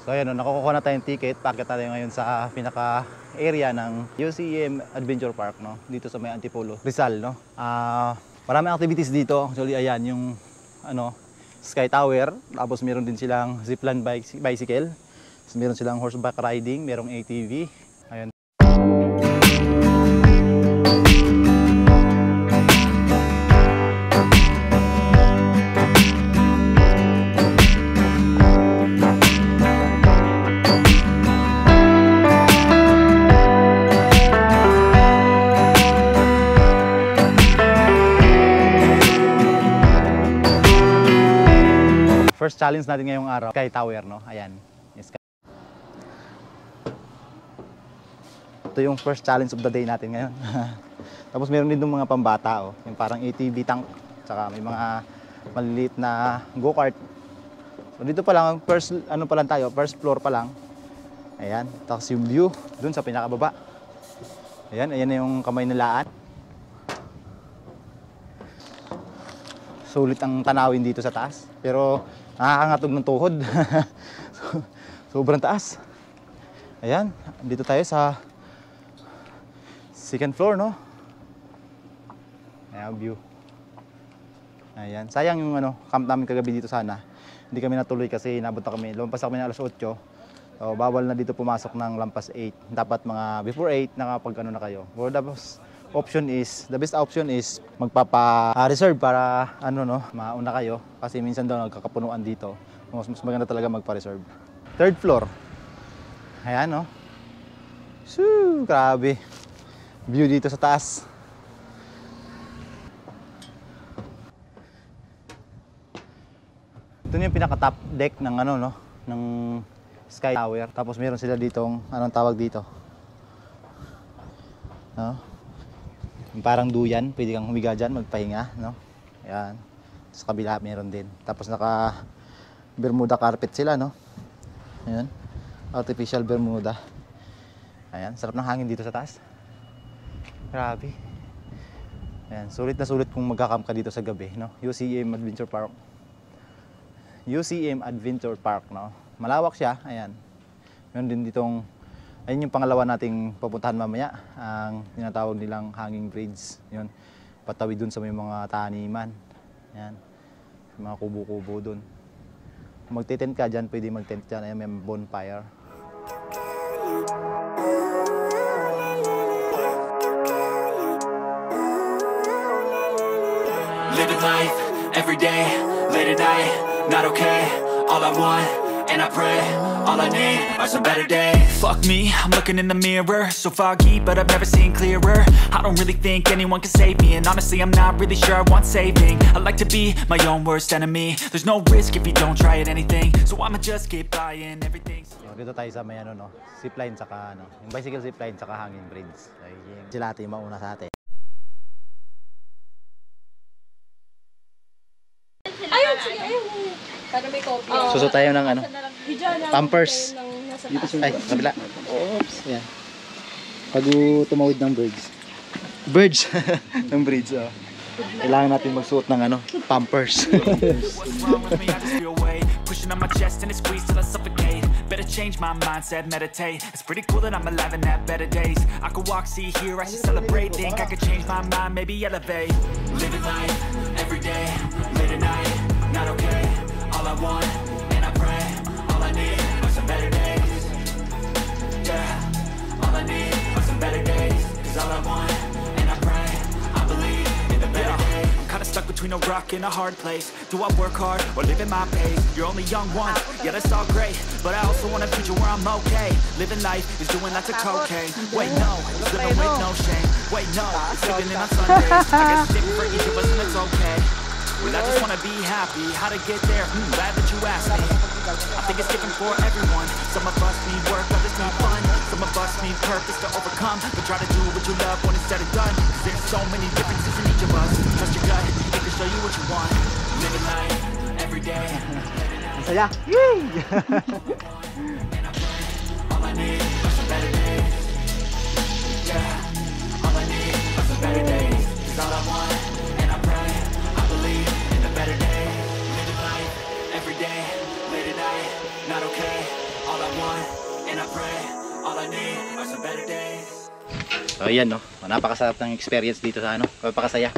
So ayan, nakukuha na tayong ticket. Packet tayo ngayon sa pinaka-area ng UCM Adventure Park, no? Dito sa may Antipolo, Rizal, no? Maraming activities dito. Actually, ayan, yung Sky Tower. Tapos meron din silang zipline bicycle. Tapos meron silang horseback riding, merong ATV. Ayan. First challenge natin ngayong araw, Sky Tower, no? Ayan. Ito yung first challenge of the day natin ngayon. Tapos meron din yung mga pambata, oh. Yung parang ATV tank, tsaka may mga maliliit na go-kart. So dito pa lang, first floor pa lang. Ayan, tapos yung view dun sa pinakababa. Ayan, ayan na yung kamay nilaan. Sulit ang tanawin dito sa taas, pero nakakagatog ng tuhod. Sobrang taas. Ayan, dito tayo sa second floor, no? Ayan, view. Ayan, sayang yung camp namin kagabi dito sana. Hindi kami natuloy kasi nabot na kami. Lumampas kami ng alas 8. So, bawal na dito pumasok ng lampas 8. Dapat mga before 8 nakapag na kayo. Or the best option is magpapa-reserve para mauna kayo. Kasi minsan daw nagkakapunuan dito. Mas maganda talaga magpa-reserve. Third floor. Ayan, no? Shoo, grabe. View dito sa taas. Ito yung pinaka-top deck ng ng Sky Tower. Tapos meron sila ditong tawag dito. No? Parang duyan, pwede kang humiga dyan, magpahinga, no? Ayan. Sa kabila meron din. Tapos naka Bermuda carpet sila, no? Ayan. Artificial Bermuda. Ayan, sarap ng hangin dito sa taas. Grabe. Ayan, sulit na sulit kung magka-camp ka dito sa gabi, no? UCM Adventure Park. UCM Adventure Park, no? Malawak siya, ayan. Meron din ditong, ayun yung pangalawa nating papuntahan mamaya, ang tinatawag nilang hanging bridge. Yun, patawid dun sa may mga taniman. Ayan, mga kubo-kubo dun. Kung magtitent ka dyan, pwede magtent dyan. Ayan, may bonfire. Living life, every day, late at night, not okay. All I want, and I pray, all I need are some better days. Fuck me, I'm looking in the mirror, so foggy, but I've never seen clearer. I don't really think anyone can save me, and honestly I'm not really sure I want saving. I like to be my own worst enemy. There's no risk if you don't try at anything, so I'ma just keep buying everything. Dito tayo sa may zipline saka yung bicycle zipline saka hanging bridge. Sila ate yung mauna sa atin. Ayun, sige, ayun. Para may copy. Suso tayo ng Pampers. Ay, kabila. Oops. Yan. Pag tumawid ng bridge. ng bridge, oh. Kailangan natin magsuot ng Pampers. Pushing on my chest and it squeezes till I suffocate. Better change my mindset, meditate. It's pretty cool that I'm alive and have better days. I could walk, see, hear, I should celebrate. Think I could change my mind, maybe elevate. Living life, every day, late at night, not okay. All I want, and I pray, all I need are some better days. Yeah, all I need are some better days. Cause all I want, and I pray, I believe in the better days. I'm kinda stuck between a rock and a hard place. Do I work hard or live at my pace? You're only young once, yeah that's all great, but I also want a future where I'm okay. Living life is doing lots of cocaine. Wait no, it's living with no shame. Wait no, it's living in on Sundays. I guess it's different for each of us and it's okay. Well I just wanna be happy, how to get there? Glad that you asked me. I think it's different for everyone. Some of us need work, others need fun. Some of us need purpose to overcome. But try to do what you love when it's said and done. Cause there's so many differences in each of us. Trust your gut, it can show you what you want. Living life, every day. Saya! Yay! All I need are some better days. Yeah, all I need are some better days. Cause all I want, and I pray, I believe in the better days. Living life, every day, late at night, not okay. All I days. So ayan no, napakasarap ng experience dito sa ano, napakasaya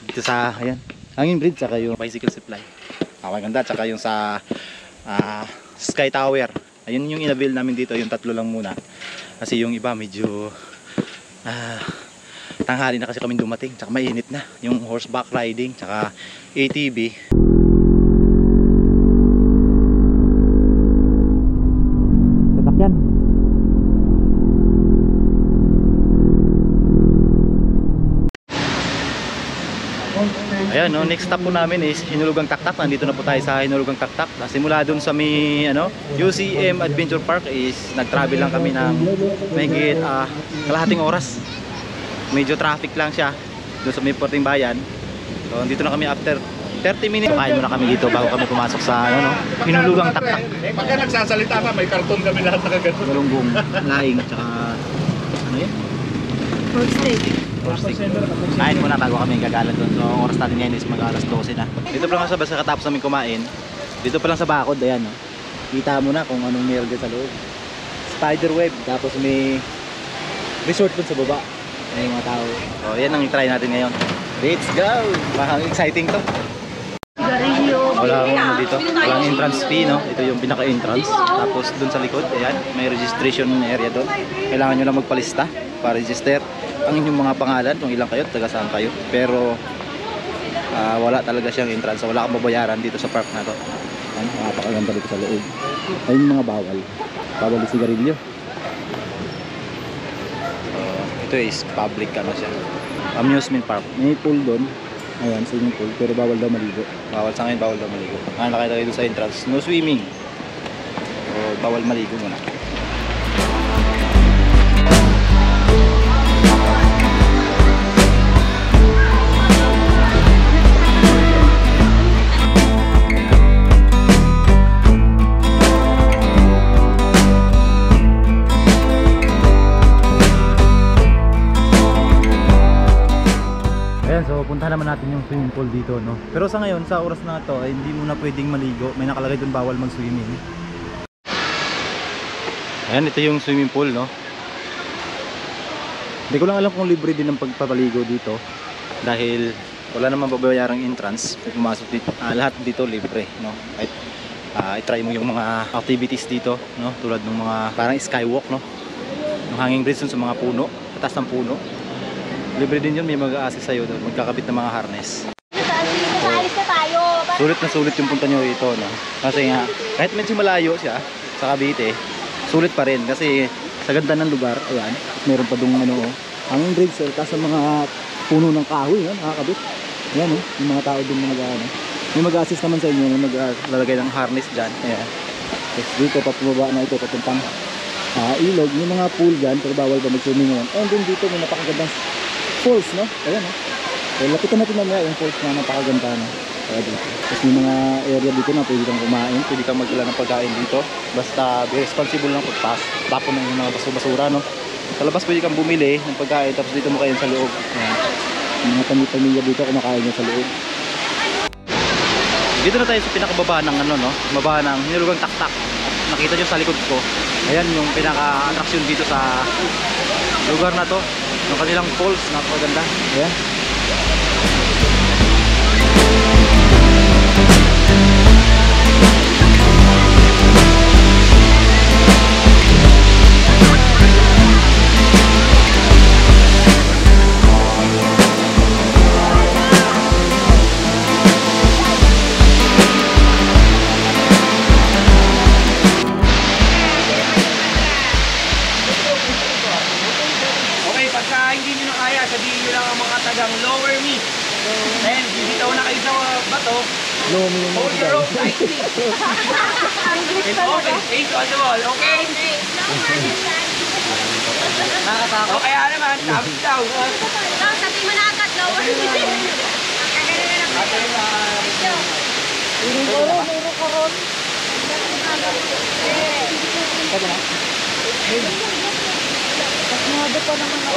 dito sa ayan, Hanging Bridge saka yung bicycle supply. Ganda, saka yung sa Sky Tower. Ayun yung inabil namin dito, yung tatlo lang muna. Kasi yung iba medyo tanghali na kasi kami dumating, saka mainit na. Yung horseback riding, saka ATV. Sasakyan. Ayan no, next stop po namin is Hinulugang Taktak. Nandito na po tayo sa Hinulugang Taktak. Simula dun sa may UCM Adventure Park is nag-travel lang kami ng mahigit kalahating oras. Medyo traffic lang siya doon sa may Puerto Bayan. So dito na kami after 30 minutes. Kain muna kami dito bago kami pumasok sa Hinulugang Taktak. Pagka nagsasalita ka, may karton kami lahat na kagano. Galunggong, laing, tsaka ano yun? Pork steak. Kain muna bago kami gagalan doon. So ang oras natin ngayon is mag-alas 12 na. Dito pa lang sa basa katapos namin kumain. Dito pa lang sa bakod, ayan no. Kita mo na kung anong meron dyan sa loob. Spider web, tapos may resort dun sa baba. Ayan yung mga tao. So yan ang i-try natin ngayon. Let's go! Parang exciting to. Walang dito, walang entrance fee no. Ito yung pinaka-entrance. Tapos dun sa likod, ayan, may registration area doon. Kailangan nyo lang magpalista para register ang inyong mga pangalan, kung ilang kayo, taga saan kayo. Pero wala talaga siyang entrance. Wala kang babayaran dito sa park na to. Napakaganda dito sa loob. Ayun yung mga bawal. Bawal yung sigarilyo. Ito is public ano siya. Amusement park. May pool doon. Ayan, swimming pool. Pero bawal daw maligo. Bawal sa ngayon, bawal daw maligo. Nakita kayo doon sa entrance. No swimming. So, bawal maligo muna. So punta naman natin yung swimming pool dito no. Pero sa ngayon, sa oras na to ay hindi muna pwedeng maligo. May nakalagay doon bawal mag-swimming. Ayan, ito yung swimming pool no. Hindi ko lang alam kung libre din ang pagpapaligo dito. Dahil wala namang babayarang entrance. Pumasok dito, lahat dito libre no. Kahit i-try mo yung mga activities dito no. Tulad ng mga parang skywalk no. Yung hanging bridge sa mga puno, atas ng puno. Libre din yun, may mag-a-assist sa'yo doon, magkakabit ng mga harness. Alis na tayo. Sulit na sulit yung punta nyo rito, no? Kasi nga, kahit medyo malayo siya sa Cavite, sulit pa rin kasi sa ganda ng lugar, ayan, meron pa dong hanging bridge, tapos sa mga puno ng kahoy, nakakabit. Ayan, yung mga tao dun may mag-a-assist naman sa inyo, may maglalagay ng harness dyan, ayan. Tapos dito, papababa na ito, papuntang ilog, yung mga pool dyan, pero bawal pa mag-swimming ngayon. And then dito, may napakagandang falls no, ayan no. So, lapitan natin mamaya yung falls na napakaganda no. Dito. Tapos may mga area dito na pwede kang kumain, pwede kang magdala ng pagkain dito. Basta be responsible lang pagpas. Tapon na yung mga basura no. Sa labas pwede kang bumili ng pagkain, tapos dito mo kain sa loob. Ayan. Yung mga pamilya dito kumakain niya sa loob. Dito na tayo sa pinakababa ng no, baba ng Hinulugang Taktak. Nakita nyo sa likod ko. Ayan yung pinaka-attraction dito sa lugar na to. Yung kanilang falls, napakaganda. Ayan. Sabihin nyo lang ang mga tagang lower me. Then, bibitaw na kayo sa bato. Lower me Hold the rope tightly. It's open. Face on the wall. Okay? Okay, naman. Thumbs down. Sabi mo na agad, lower me. Mayroon ko ron.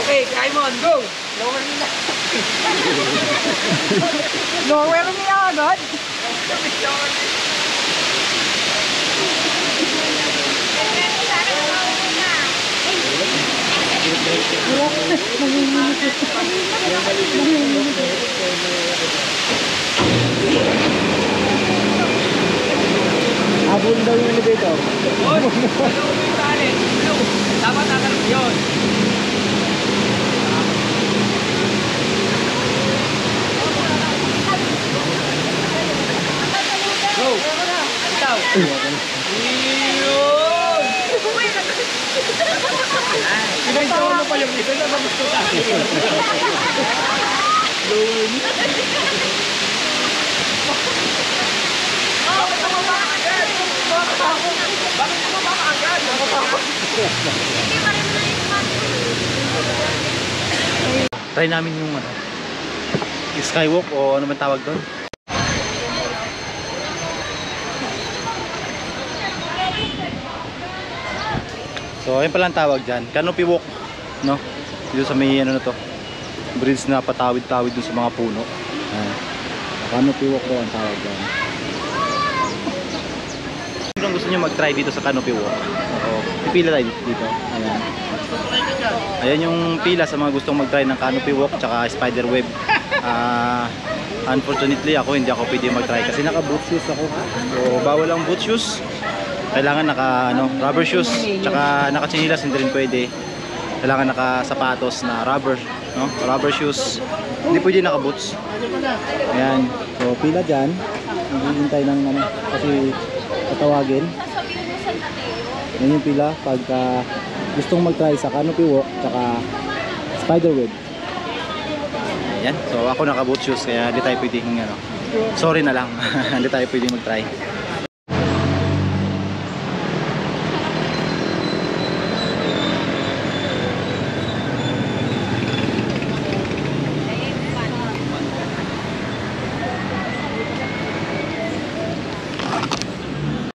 Okay, Simon, go! Lower me na. Lower me agad? Abon daw yung elevator. Yun! Ano yung tali? Tulong! Dapat tatalog yun! Go! Itaw! Yun! Pinagtawa mo pa yung ito na gusto ka. Bakit mo ba agad? Try namin yung ano, skywalk o ano man tawag doon. So ayun pala ang tawag dyan, canopy walk, no? Dito sa may ano na to, bridge na patawid-tawid dun sa mga puno. Canopy walk daw ang tawag dyan. Kung gusto nyo mag-try dito sa canopy walk, pipila tayo dito. Ayan. Ayan yung pila sa mga gustong mag-try ng canopy walk tsaka spider web. Unfortunately hindi ako pwede mag-try kasi naka boot shoes ako. So bawal ang boot shoes. Kailangan naka rubber shoes tsaka naka chinilas, hindi rin pwede. Kailangan naka sapatos na rubber, no? Rubber shoes. Hindi pwede naka boots. Ayan. So pila diyan. Hihintay ng kasi tatawagin. Yan yung pila pagka gustong mag-try sa canopy walk tsaka spider web. Ayan. So ako naka boot shoes kaya hindi tayo pwedeng sorry na lang. Hindi tayo pwedeng mag-try.